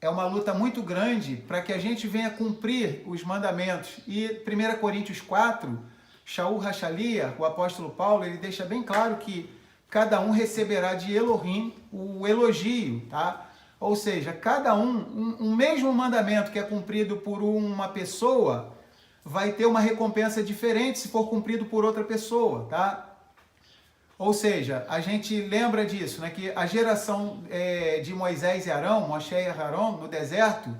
é uma luta muito grande para que a gente venha cumprir os mandamentos. E 1 Coríntios 4, Shaul Rachalia, o apóstolo Paulo, ele deixa bem claro que cada um receberá de Elohim o elogio, tá? Ou seja, cada um mesmo mandamento que é cumprido por uma pessoa vai ter uma recompensa diferente se for cumprido por outra pessoa, tá? Ou seja, a gente lembra disso, né? Que a geração de Moisés e Arão, Moshe e Arão, no deserto,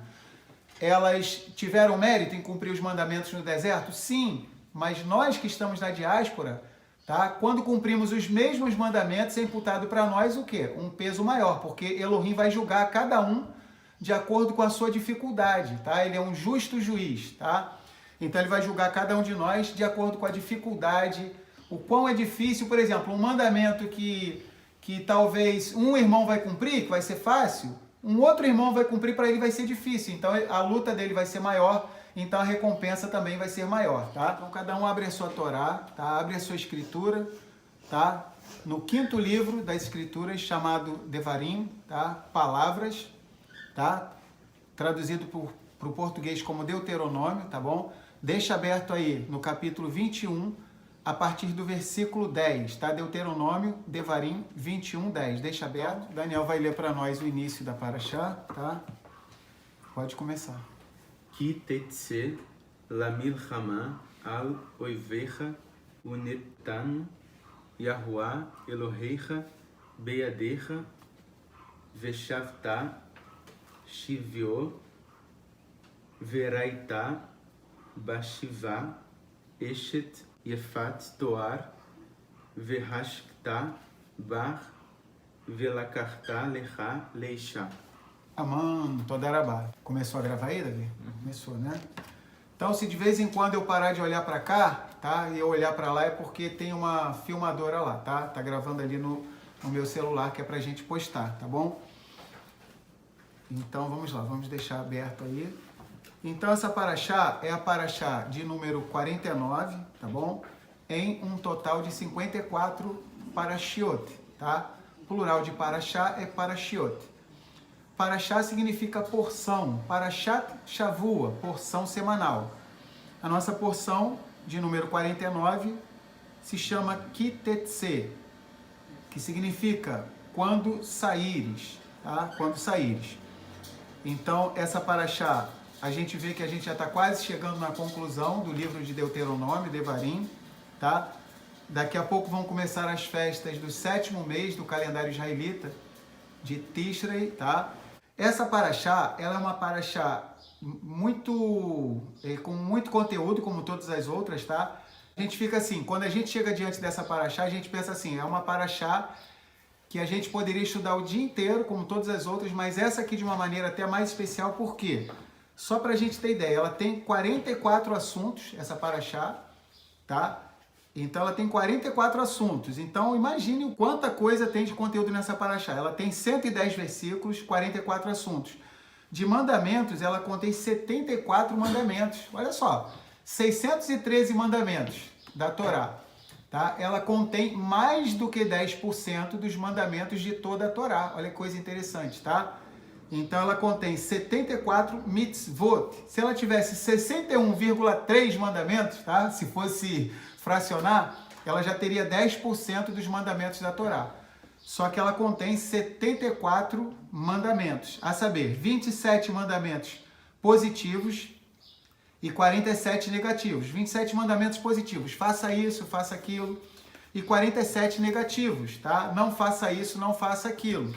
elas tiveram mérito em cumprir os mandamentos no deserto? Sim, mas nós que estamos na diáspora, tá? Quando cumprimos os mesmos mandamentos, é imputado para nós o quê? Um peso maior, porque Elohim vai julgar cada um de acordo com a sua dificuldade, tá? Ele é um justo juiz, tá? Então ele vai julgar cada um de nós de acordo com a dificuldade, o quão é difícil, por exemplo, um mandamento que talvez um irmão vai cumprir, que vai ser fácil, um outro irmão vai cumprir, para ele vai ser difícil. Então a luta dele vai ser maior, então a recompensa também vai ser maior, tá? Então cada um abre a sua Torá, tá? Abre a sua escritura, tá? No 5º livro das escrituras, chamado Devarim, tá? Palavras, tá? Traduzido para o português como Deuteronômio, tá bom? Deixa aberto aí no capítulo 21, a partir do versículo 10, tá? Deuteronômio, Devarim, 21, 10. Deixa aberto. Daniel vai ler para nós o início da Parashá, tá? Pode começar. Ki tetse lamilchama al oivecha unetanu Yahuah Eloheicha beyadecha veshavta shivyo veraita bashiva eshet Yefat Toar Vehashkta Bar Velakarta Lecha Leisha. Aman, Todarabá. Começou a gravar aí, Davi? Começou, né? Então, se de vez em quando eu parar de olhar para cá, tá? E eu olhar para lá é porque tem uma filmadora lá, tá? Tá gravando ali no meu celular, que é pra gente postar, tá bom? Então, vamos lá, vamos deixar aberto aí. Então, essa Parashá é a Parashá de número 49, tá bom? Em um total de 54 Parashiot, tá? Plural de Parashá é Parashiot. Parashá significa porção. Parashat Shavua, porção semanal. A nossa porção de número 49 se chama Kitetse, que significa quando saíres, tá? Quando saíres. Então, essa Parashá, a gente vê que a gente já está quase chegando na conclusão do livro de Deuteronômio, Devarim, tá? Daqui a pouco vão começar as festas do 7º mês do calendário israelita, de Tishrei, tá? Essa Parashá, ela é uma Parashá com muito conteúdo, como todas as outras, tá? A gente fica assim, quando a gente chega diante dessa Parashá, a gente pensa assim, é uma Parashá que a gente poderia estudar o dia inteiro, como todas as outras, mas essa aqui de uma maneira até mais especial, por quê? Só para a gente ter ideia, ela tem 44 assuntos, essa Parashá, tá? Então ela tem 44 assuntos. Então imagine o quanta coisa tem de conteúdo nessa Parashá. Ela tem 110 versículos, 44 assuntos. De mandamentos, ela contém 74 mandamentos. Olha só, 613 mandamentos da Torá. Tá? Ela contém mais do que 10% dos mandamentos de toda a Torá. Olha que coisa interessante, tá? Então ela contém 74 mitzvot. Se ela tivesse 61,3 mandamentos, tá? Se fosse fracionar, ela já teria 10% dos mandamentos da Torá. Só que ela contém 74 mandamentos, a saber, 27 mandamentos positivos e 47 negativos. 27 mandamentos positivos, faça isso, faça aquilo, e 47 negativos, tá? Não faça isso, não faça aquilo.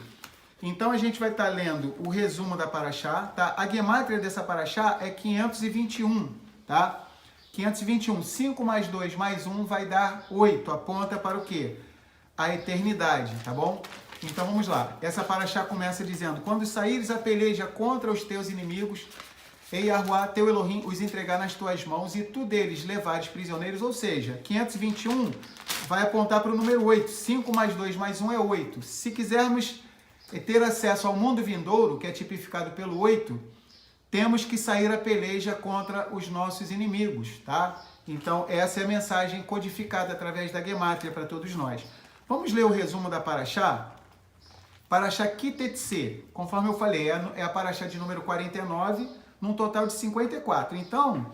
Então a gente vai estar lendo o resumo da Parashá, tá? A gemátria dessa Parashá é 521, tá? 521, 5 mais 2 mais 1 vai dar 8, aponta para o quê? A eternidade, tá bom? Então vamos lá, essa Parashá começa dizendo, quando saíres a peleja contra os teus inimigos, e Yahuah, teu Elohim, os entregar nas tuas mãos, e tu deles levares prisioneiros, ou seja, 521 vai apontar para o número 8, 5 mais 2 mais 1 é 8. Se quisermos ter acesso ao mundo vindouro, que é tipificado pelo 8, temos que sair a peleja contra os nossos inimigos, tá? Então, essa é a mensagem codificada através da gemátria para todos nós. Vamos ler o resumo da Parashá? Paraxá Kitetse, conforme eu falei, é a paraxá de número 49, num total de 54. Então,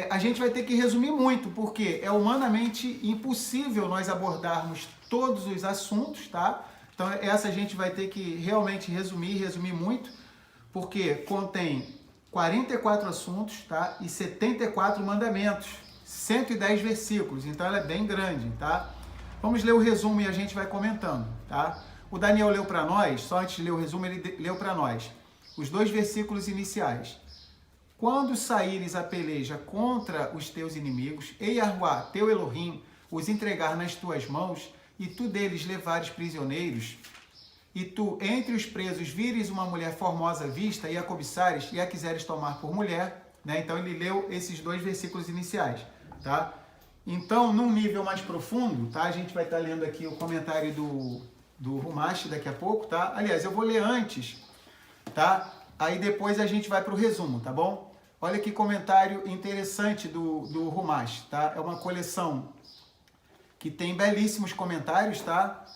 a gente vai ter que resumir muito, porque é humanamente impossível nós abordarmos todos os assuntos, tá? Então, essa a gente vai ter que realmente resumir muito, porque contém 44 assuntos, tá? E 74 mandamentos, 110 versículos, então ela é bem grande, tá? Vamos ler o resumo e a gente vai comentando, tá? O Daniel leu para nós, só antes de ler o resumo, ele leu para nós os 2 versículos iniciais. Quando saíres a peleja contra os teus inimigos, e Yahuá, teu Elohim, os entregar nas tuas mãos, e tu deles levares prisioneiros, e tu entre os presos vires uma mulher formosa à vista, e a cobiçares, e a quiseres tomar por mulher, né? Então ele leu esses 2 versículos iniciais, tá? Então, num nível mais profundo, tá? A gente vai estar lendo aqui o comentário do Rumash daqui a pouco, tá? Aliás, eu vou ler antes, tá? Aí depois a gente vai para o resumo, tá bom? Olha que comentário interessante do Rumash, tá? É uma coleção que tem belíssimos comentários, tá?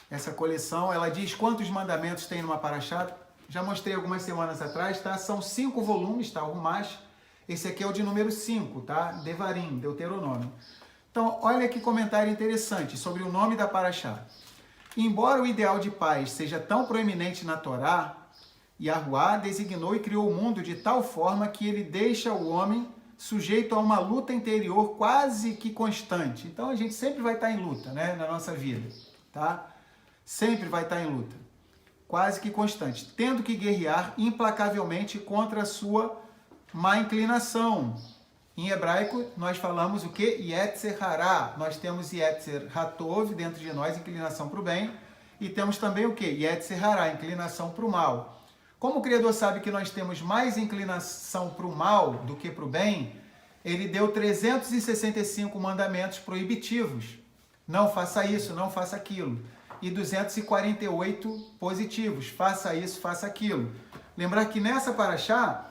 Essa coleção, ela diz quantos mandamentos tem numa paraxá. Já mostrei algumas semanas atrás, tá? São 5 volumes, tá? O Rumash. Esse aqui é o de número 5, tá? Devarim, Deuteronômio. Então, olha que comentário interessante sobre o nome da paraxá. Embora o ideal de paz seja tão proeminente na Torá, Yahuá designou e criou o mundo de tal forma que ele deixa o homem sujeito a uma luta interior quase que constante. Então a gente sempre vai estar em luta, né, na nossa vida, tá? Sempre vai estar em luta, quase que constante, tendo que guerrear implacavelmente contra a sua má inclinação. Em hebraico, nós falamos o que? Yetzer Hará. Nós temos Yetzer Hatov dentro de nós, inclinação para o bem, e temos também o que? Yetzer Hará, inclinação para o mal. Como o Criador sabe que nós temos mais inclinação para o mal do que para o bem, ele deu 365 mandamentos proibitivos. Não faça isso, não faça aquilo. E 248 positivos. Faça isso, faça aquilo. Lembrar que nessa paraxá,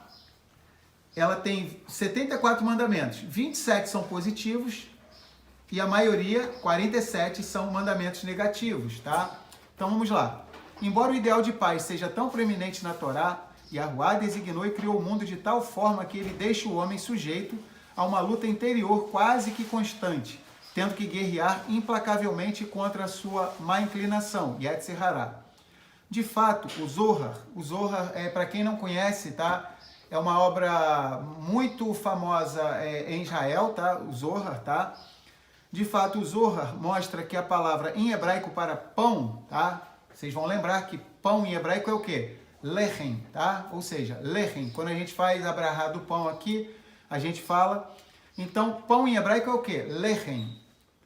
ela tem 74 mandamentos. 27 são positivos e a maioria, 47, são mandamentos negativos, tá? Então vamos lá. Embora o ideal de paz seja tão preeminente na Torá, Yahuá designou e criou o mundo de tal forma que ele deixa o homem sujeito a uma luta interior quase que constante, tendo que guerrear implacavelmente contra a sua má inclinação, Yetzer Hará. De fato, o Zohar, para quem não conhece, tá? É uma obra muito famosa em Israel, tá? O Zohar, tá? De fato, o Zohar mostra que a palavra em hebraico para pão, tá? Vocês vão lembrar que pão em hebraico é o quê? Lechem, tá? Ou seja, lechem. Quando a gente faz a brahá do pão aqui, a gente fala. Então, pão em hebraico é o quê? Lechem.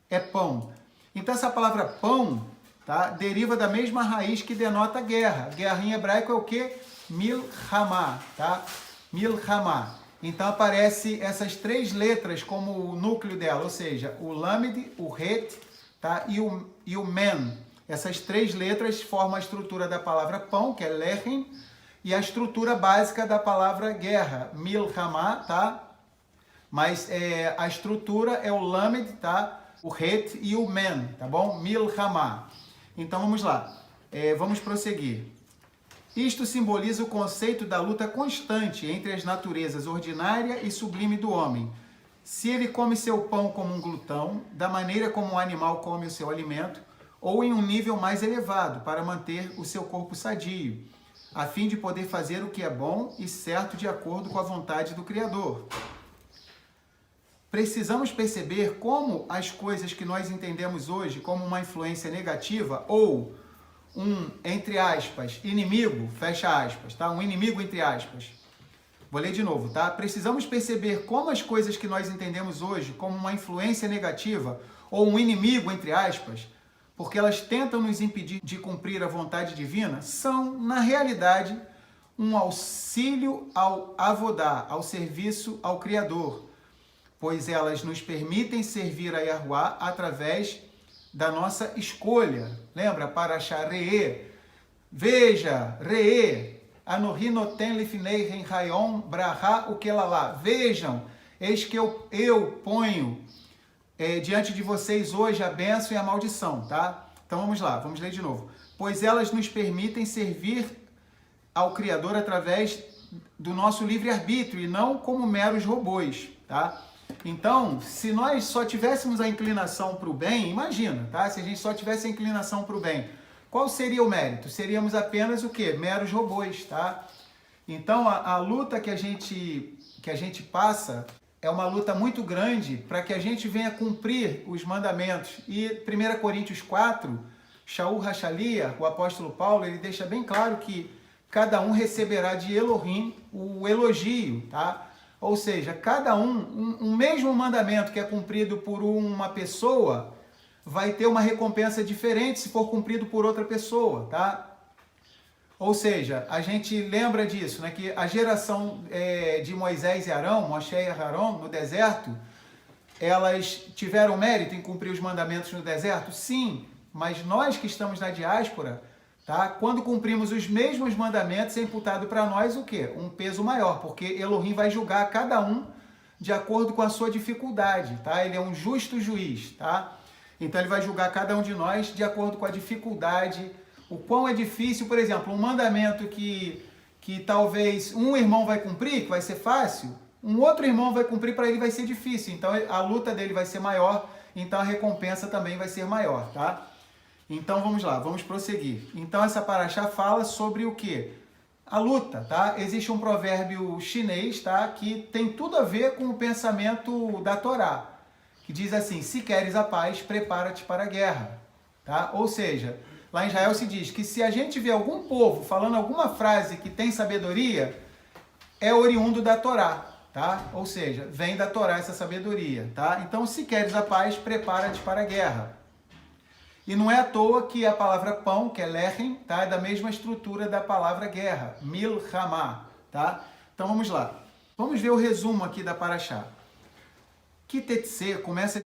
É pão. Então, essa palavra pão, tá? Deriva da mesma raiz que denota guerra. Guerra em hebraico é o quê? Milhamá, tá? Milhamá. Então, aparece essas 3 letras como o núcleo dela, ou seja, o lamed, o het, tá? E o men. Essas 3 letras formam a estrutura da palavra pão, que é lechem, e a estrutura básica da palavra guerra, milhamá, tá? Mas a estrutura é o lamed, tá? O het e o men, tá bom? Milhamá. Então vamos lá, vamos prosseguir. Isto simboliza o conceito da luta constante entre as naturezas ordinária e sublime do homem. Se ele come seu pão como um glutão, da maneira como um animal come o seu alimento, ou em um nível mais elevado, para manter o seu corpo sadio, a fim de poder fazer o que é bom e certo de acordo com a vontade do Criador. Precisamos perceber como as coisas que nós entendemos hoje como uma influência negativa ou entre aspas, inimigo, fecha aspas, tá? Um inimigo, entre aspas. Vou ler de novo, tá? Precisamos perceber como as coisas que nós entendemos hoje como uma influência negativa ou um inimigo, entre aspas, porque elas tentam nos impedir de cumprir a vontade divina, são, na realidade, um auxílio ao avodá, ao serviço ao Criador, pois elas nos permitem servir a Yahuá através da nossa escolha. Lembra? Paraxá Re'e. Veja, Re'e. Anohi noten lifnei ren rayon braha ukelalá. Vejam, eis que eu ponho diante de vocês hoje a bênção e a maldição, tá? Então vamos lá, vamos ler de novo. pois elas nos permitem servir ao Criador através do nosso livre-arbítrio e não como meros robôs, tá? Então, se nós só tivéssemos a inclinação para o bem, imagina, tá? Se a gente só tivesse a inclinação para o bem, qual seria o mérito? Seríamos apenas o quê? Meros robôs, tá? Então, a luta que a gente passa é uma luta muito grande para que a gente venha cumprir os mandamentos. E 1 Coríntios 4, Shaul Hachalia, o apóstolo Paulo, ele deixa bem claro que cada um receberá de Elohim o elogio, tá? Ou seja, cada um mesmo mandamento que é cumprido por uma pessoa vai ter uma recompensa diferente se for cumprido por outra pessoa, tá? Ou seja, a gente lembra disso, né? Que a geração de Moisés e Arão, Moshe e Arão, no deserto, elas tiveram mérito em cumprir os mandamentos no deserto? Sim, mas nós que estamos na diáspora, tá? Quando cumprimos os mesmos mandamentos, é imputado para nós o quê? Um peso maior, porque Elohim vai julgar cada um de acordo com a sua dificuldade, tá? Ele é um justo juiz, tá? Então ele vai julgar cada um de nós de acordo com a dificuldade, o quão é difícil, por exemplo, um mandamento que talvez um irmão vai cumprir, que vai ser fácil, um outro irmão vai cumprir, para ele vai ser difícil, então a luta dele vai ser maior, então a recompensa também vai ser maior, tá? Então vamos lá, vamos prosseguir. Então essa paraxá fala sobre o quê? A luta, tá? Existe um provérbio chinês, tá? Que tem tudo a ver com o pensamento da Torá, que diz assim: se queres a paz, prepara-te para a guerra, tá? Ou seja, lá em Israel se diz que se a gente vê algum povo falando alguma frase que tem sabedoria, é oriundo da Torá, tá? Ou seja, vem da Torá essa sabedoria, tá? Então, se queres a paz, prepara-te para a guerra. E não é à toa que a palavra pão, que é lechem, tá? É da mesma estrutura da palavra guerra, milhamá, tá? Então vamos lá. Vamos ver o resumo aqui da paraxá. Kitetse começa